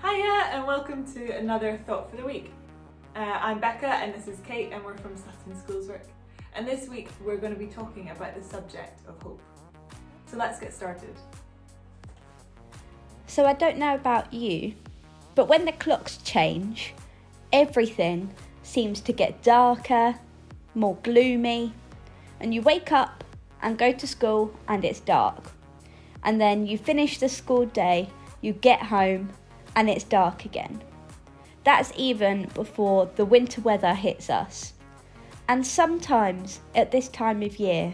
Hiya and welcome to another Thought for the Week. I'm Becca and this is Kate and we're from Sutton Schoolswork. And this week we're going to be talking about the subject of hope. So let's get started. So I don't know about you, but when the clocks change, everything seems to get darker, more gloomy, and you wake up and go to school and it's dark. And then you finish the school day, you get home and it's dark again. That's even before the winter weather hits us. And sometimes at this time of year,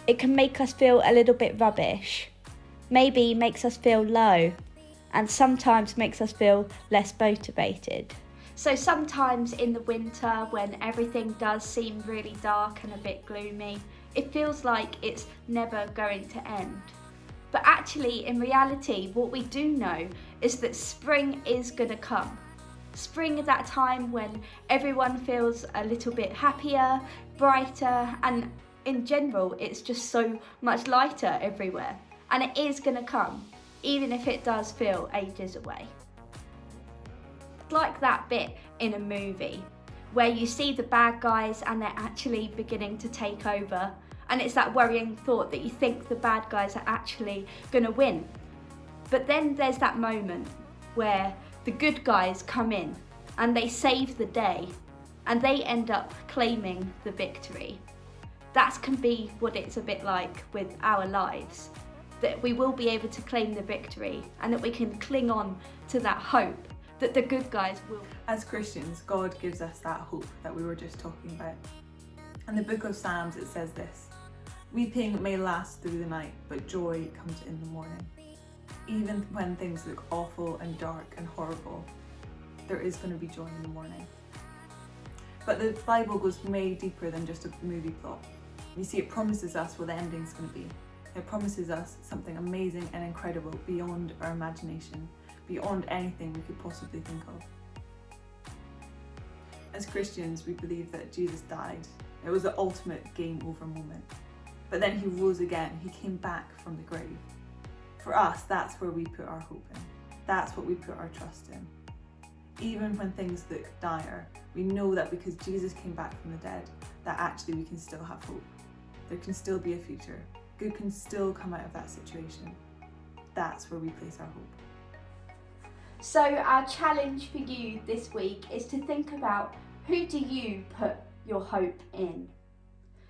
it can make us feel a little bit rubbish. Maybe makes us feel low, and sometimes makes us feel less motivated. So sometimes in the winter, when everything does seem really dark and a bit gloomy, it feels like it's never going to end. But actually, in reality, what we do know is that spring is gonna come. Spring is that time when everyone feels a little bit happier, brighter, and in general, it's just so much lighter everywhere. And it is gonna come, even if it does feel ages away. It's like that bit in a movie where you see the bad guys and they're actually beginning to take over. And it's that worrying thought that you think the bad guys are actually gonna win. But then there's that moment where the good guys come in and they save the day and they end up claiming the victory. That can be what it's a bit like with our lives, that we will be able to claim the victory and that we can cling on to that hope that the good guys will. As Christians, God gives us that hope that we were just talking about. In the book of Psalms it says this: "Weeping may last through the night, but joy comes in the morning." Even when things look awful and dark and horrible, there is going to be joy in the morning. But the Bible goes way deeper than just a movie plot. You see, it promises us what the ending's going to be. It promises us something amazing and incredible beyond our imagination, beyond anything we could possibly think of. As Christians, we believe that Jesus died. It was the ultimate game over moment. But then he rose again, he came back from the grave. For us, that's where we put our hope in. That's what we put our trust in. Even when things look dire, we know that because Jesus came back from the dead, that actually we can still have hope. There can still be a future. Good can still come out of that situation. That's where we place our hope. So our challenge for you this week is to think about, who do you put your hope in?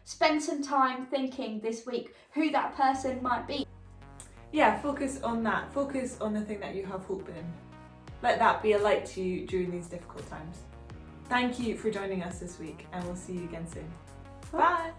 Spend some time thinking this week who that person might be. Yeah, focus on that. Focus on the thing that you have hope in. Let that be a light to you during these difficult times. Thank you for joining us this week and we'll see you again soon. Bye!